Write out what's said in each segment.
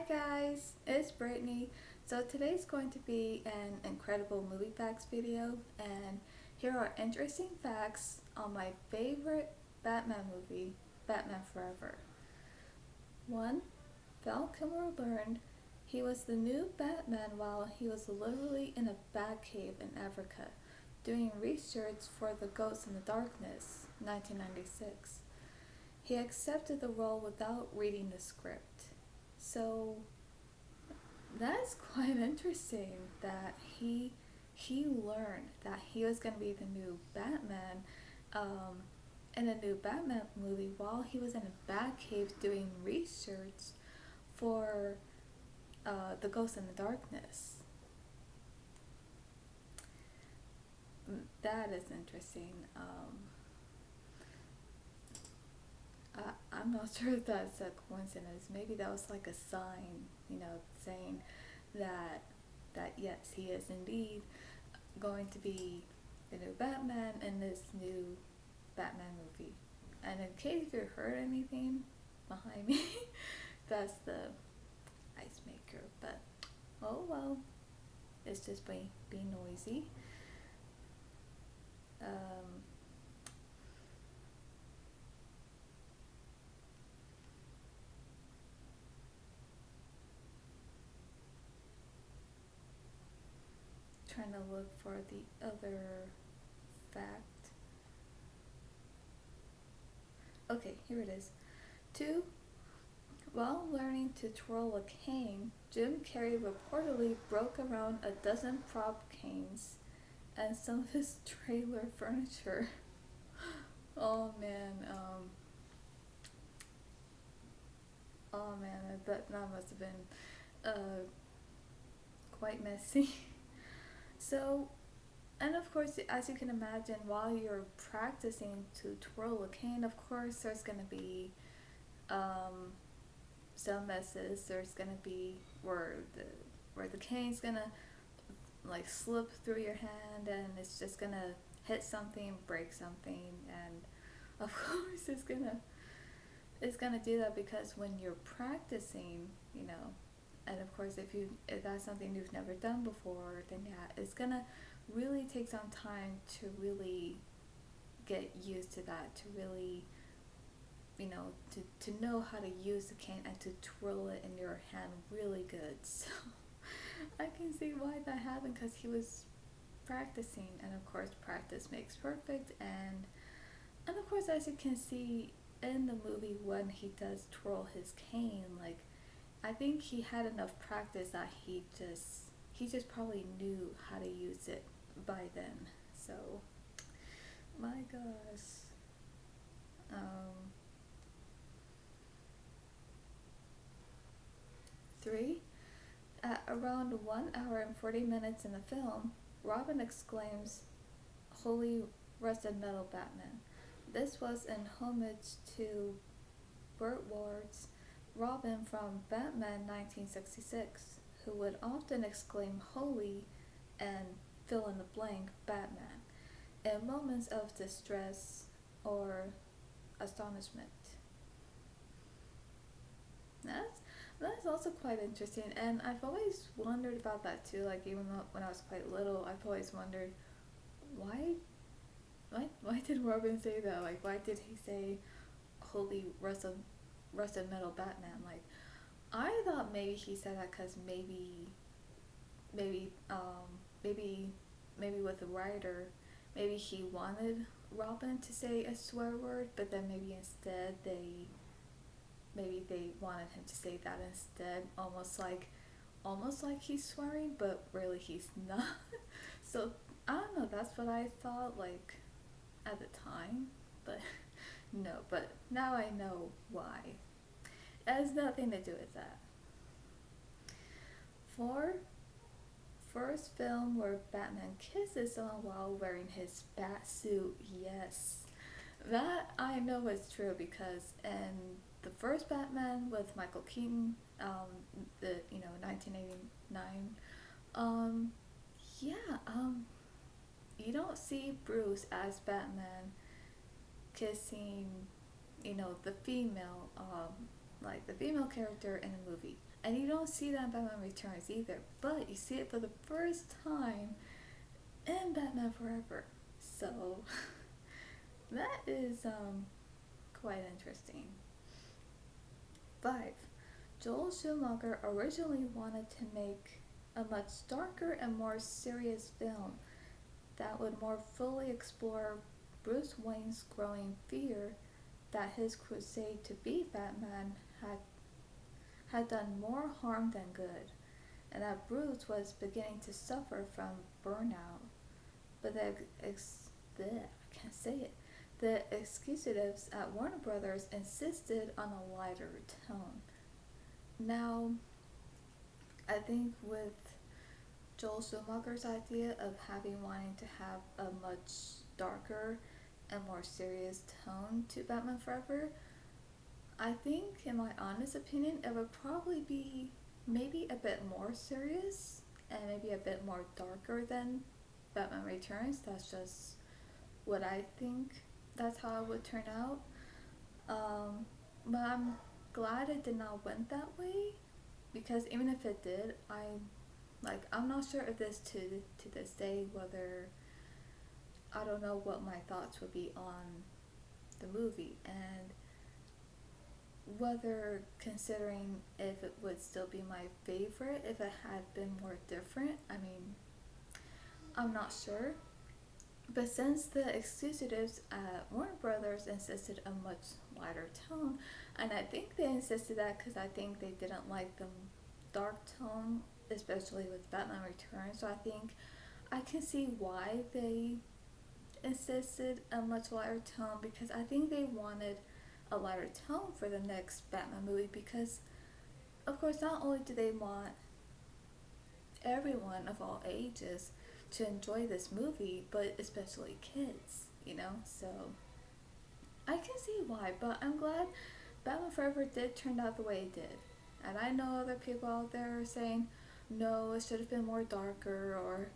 guys, it's Brittany. So today's going to be an incredible movie facts video, and here are interesting facts on my favorite Batman movie, Batman Forever. 1. Val Kilmer learned he was the new Batman while he was literally in a Batcave in Africa, doing research for The Ghost in the Darkness, 1996. He accepted the role without reading the script. So that's quite interesting that he learned that he was going to be the new Batman um, in a new Batman movie while he was in a Batcave doing research for The Ghost in the Darkness. That is interesting. I'm not sure if that's a coincidence. Maybe that was like a sign, saying that yes, he is indeed going to be the new Batman in this new Batman movie. And in case you heard anything behind me, that's the ice maker. But oh well, it's just being noisy. Um, Trying to look for the other fact. Okay, here it is. 2. While learning to twirl a cane, Jim Carrey reportedly broke around a dozen prop canes and some of his trailer furniture. Oh man, that must have been quite messy. So, and of course, as you can imagine, while you're practicing to twirl a cane, of course, there's gonna be um, some messes. There's gonna be where the cane's gonna like slip through your hand, and it's just gonna hit something, break something, and of course, it's gonna do that because when you're practicing, and of course, if that's something you've never done before, then yeah, it's gonna really take some time to really get used to that, to really, to know how to use the cane and to twirl it in your hand really good. So I can see why that happened, because he was practicing, and of course, practice makes perfect, and of course, as you can see in the movie, when he does twirl his cane, like, I think he had enough practice that he just probably knew how to use it by then. So, my gosh. Um, 3. At around 1 hour and 40 minutes in the film, Robin exclaims, "Holy rusted metal Batman." This was in homage to Burt Ward's Robin from Batman 1966, who would often exclaim "Holy" and fill in the blank Batman in moments of distress or astonishment. That's also quite interesting, and I've always wondered about that too. Like, even though when I was quite little, I've always wondered why why did Robin say that? Like, why did he say "Holy rusted metal Batman"? Like, I thought maybe he said that because maybe maybe maybe with the writer, maybe he wanted Robin to say a swear word, but then maybe they wanted him to say that instead, almost like he's swearing, but really he's not. So I don't know. That's what I thought, like, at the time, but no. But now I know why. It has nothing to do with that. 4. First film where Batman kisses someone while wearing his bat suit. Yes, that I know is true, because in the first Batman with Michael Keaton, the 1989, um, yeah, you don't see Bruce as Batman kissing, the female, like the female character in the movie. And you don't see that in Batman Returns either, but you see it for the first time in Batman Forever. So that is quite interesting. 5. Joel Schumacher originally wanted to make a much darker and more serious film that would more fully explore Bruce Wayne's growing fear that his crusade to be Batman had done more harm than good, and that Bruce was beginning to suffer from burnout. But I can't say it. The executives at Warner Brothers insisted on a lighter tone. Now, I think with Joel Schumacher's idea of wanting to have a much darker and more serious tone to Batman Forever, I think, in my honest opinion, it would probably be maybe a bit more serious and maybe a bit more darker than Batman Returns. That's just what I think. That's how it would turn out. But I'm glad it did not went that way, because even if it did, I'm not sure if this to this day, whether I don't know what my thoughts would be on the movie, and whether, considering if it would still be my favorite if it had been more different. I mean, I'm not sure. But since the executives at Warner Brothers insisted a much lighter tone, and I think they insisted that because I think they didn't like the dark tone, especially with Batman Returns, so I think I can see why they insisted a much lighter tone, because I think they wanted a lighter tone for the next Batman movie, because of course not only do they want everyone of all ages to enjoy this movie, but especially kids, so I can see why. But I'm glad Batman Forever did turn out the way it did. And I know other people out there are saying, no, it should have been more darker, or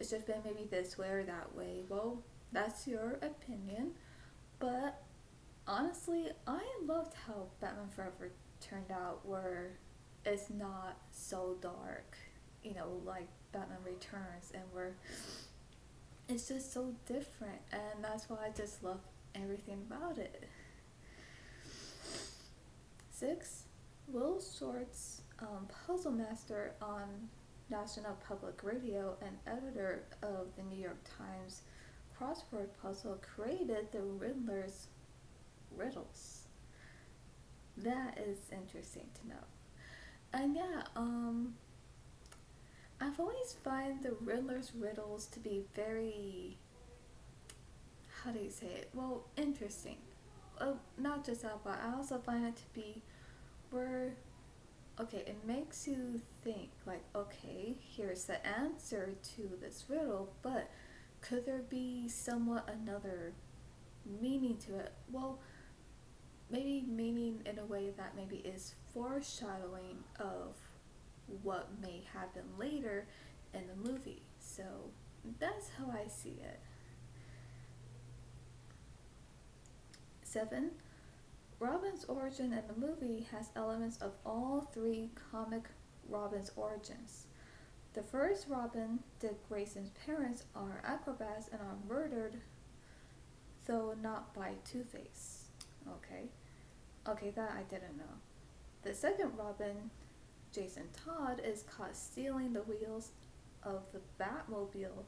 it should have been maybe this way or that way. Well, that's your opinion, but honestly, I loved how Batman Forever turned out, where it's not so dark, like Batman Returns, and where it's just so different, and that's why I just love everything about it. 6. Will Shortz, puzzle master on National Public Radio and editor of the New York Times crossword puzzle, created the Riddler's riddles. That is interesting to know. And yeah, I've always find the Riddler's riddles to be very, how do you say it? Well, interesting. Not just that, but I also find it to be where, okay, it makes you think, like, okay, here's the answer to this riddle, but could there be somewhat another meaning to it? Well, maybe meaning in a way that maybe is foreshadowing of what may happen later in the movie. So that's how I see it. 7. Robin's origin in the movie has elements of all 3 comic Robin's origins. The first Robin, Dick Grayson's parents, are acrobats and are murdered, though not by Two-Face. Okay, that I didn't know. The second Robin, Jason Todd, is caught stealing the wheels of the Batmobile,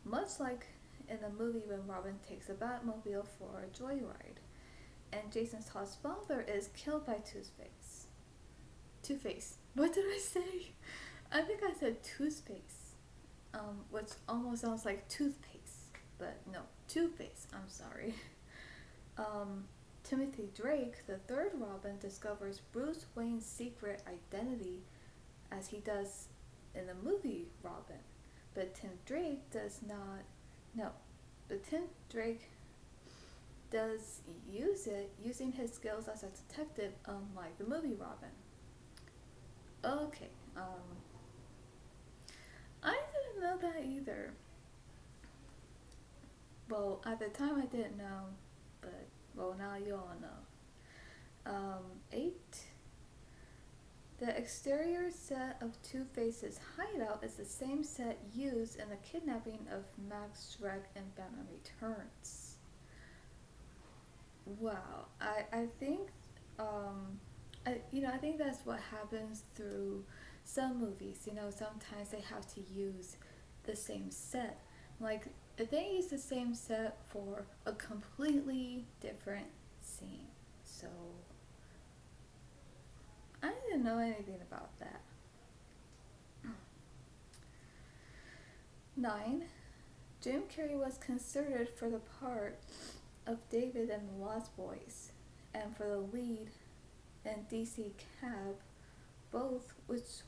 much like in the movie when Robin takes the Batmobile for a joyride. And Jason Todd's father is killed by Two-Face. Two-Face. What did I say? I think I said Two-Face, which almost sounds like toothpaste, but no, Two-Face. I'm sorry. Timothy Drake, the third Robin, discovers Bruce Wayne's secret identity, as he does in the movie Robin, but Tim Drake does not. No, but Tim Drake does use it, using his skills as a detective, unlike the movie Robin. Okay, I didn't know that either. Well, at the time I didn't know, but well, now you all know. 8. The exterior set of Two-Face's hideout is the same set used in the kidnapping of Max Schreck in Batman Returns. Wow, I think, I think that's what happens through some movies. Sometimes they have to use the same set. Like, if they use the same set for a completely different scene. So, I didn't know anything about that. 9. Jim Carrey was considered for the part of David in The Lost Boys and for the lead in DC Cab, both which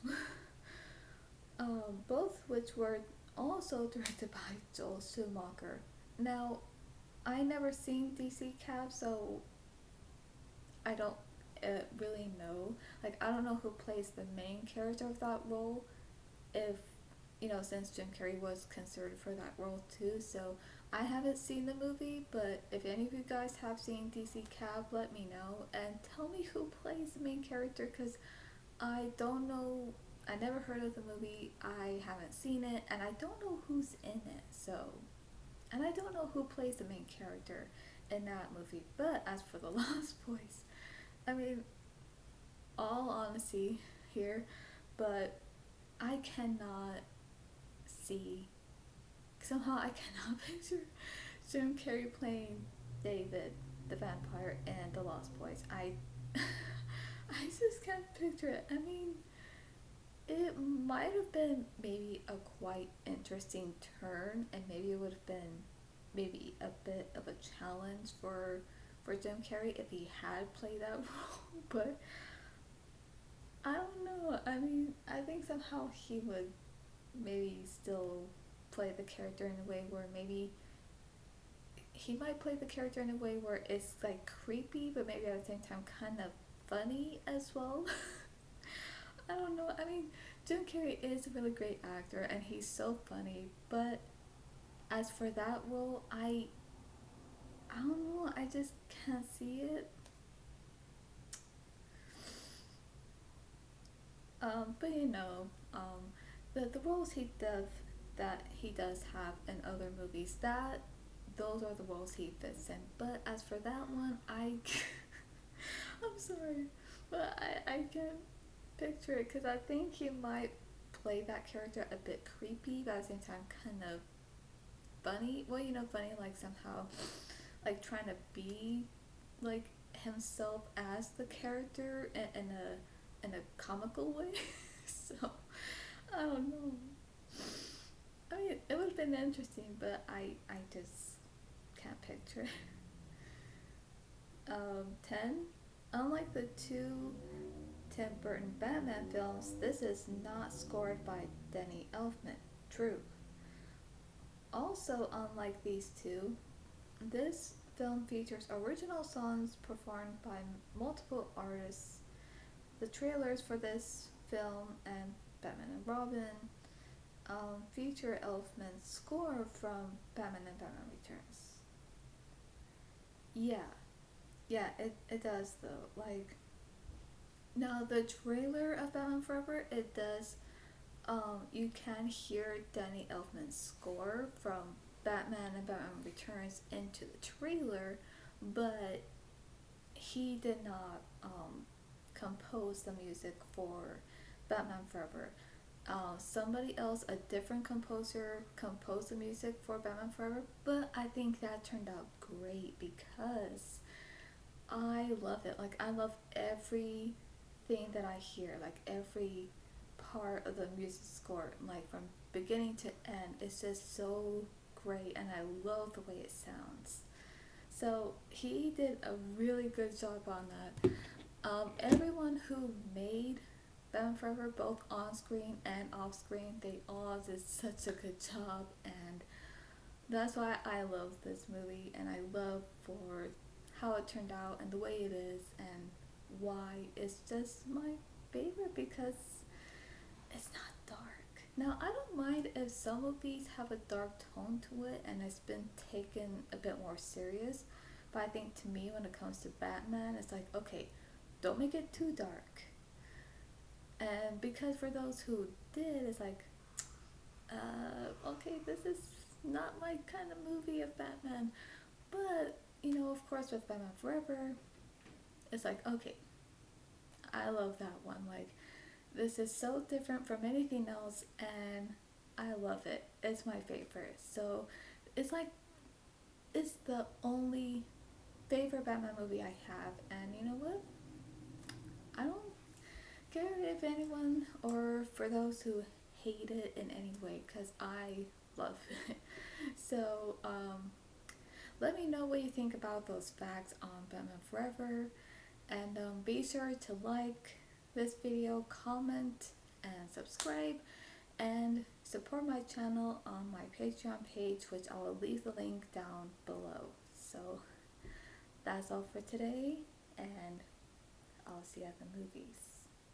both which were also directed by Joel Schumacher. Now, I never seen DC Cab, so I don't really know. Like, I don't know who plays the main character of that role. If since Jim Carrey was considered for that role too, so I haven't seen the movie. But if any of you guys have seen DC Cab, let me know and tell me who plays the main character, because I don't know. I never heard of the movie. I haven't seen it, and I don't know who's in it. So, and I don't know who plays the main character in that movie. But as for The Lost Boys, I mean, all honesty here, but I cannot see. Somehow I cannot picture Jim Carrey playing David the vampire in The Lost Boys. I just can't picture it. I mean, it might have been maybe a quite interesting turn, and maybe it would have been maybe a bit of a challenge for Jim Carrey if he had played that role, but I don't know. I mean, I think somehow he would maybe still play the character in a way where maybe he might play the character in a way where it's like creepy, but maybe at the same time kind of funny as well. I don't know. I mean, Jim Carrey is a really great actor and he's so funny, but as for that role, I don't know. I just can't see it. But the roles that he does have in other movies, that those are the roles he fits in. But as for that one, I'm sorry, but I can't picture it, because I think he might play that character a bit creepy, but at the same time kind of funny. Well, funny, like somehow like trying to be like himself as the character in a comical way. So I don't know. I mean, it would have been interesting, but I just can't picture it. 10. Unlike the two Tim Burton Batman films, this is not scored by Danny Elfman. True. Also, unlike these two, this film features original songs performed by multiple artists. The trailers for this film and Batman and Robin feature Elfman's score from Batman and Batman Returns. Yeah, yeah, it does though. Like, now the trailer of Batman Forever, it does. You can hear Danny Elfman's score from Batman and Batman Returns into the trailer, but he did not compose the music for Batman Forever. Somebody else, a different composer, composed the music for Batman Forever, but I think that turned out great because I love it. Like, I love everything that I hear, like every part of the music score, like from beginning to end. It's just so great, and I love the way it sounds. So he did a really good job on that. Everyone who made Batman Forever, both on screen and off screen, they all did such a good job, and that's why I love this movie, and I love for how it turned out and the way it is, and why it's just my favorite, because it's not dark. Now, I don't mind if some movies have a dark tone to it and it's been taken a bit more serious, but I think to me when it comes to Batman, it's like, okay, don't make it too dark. And because for those who did, it's like, okay, this is not my kind of movie of Batman. But, of course, with Batman Forever, it's like, okay, I love that one. Like, this is so different from anything else, and I love it. It's my favorite. So, it's like, it's the only favorite Batman movie I have, and you know what? I don't care if anyone, or for those who hate it in any way, because I love it. So, let me know what you think about those facts on Batman Forever, and be sure to like this video, comment, and subscribe, and support my channel on my Patreon page, which I will leave the link down below. So that's all for today, and I'll see you at the movies.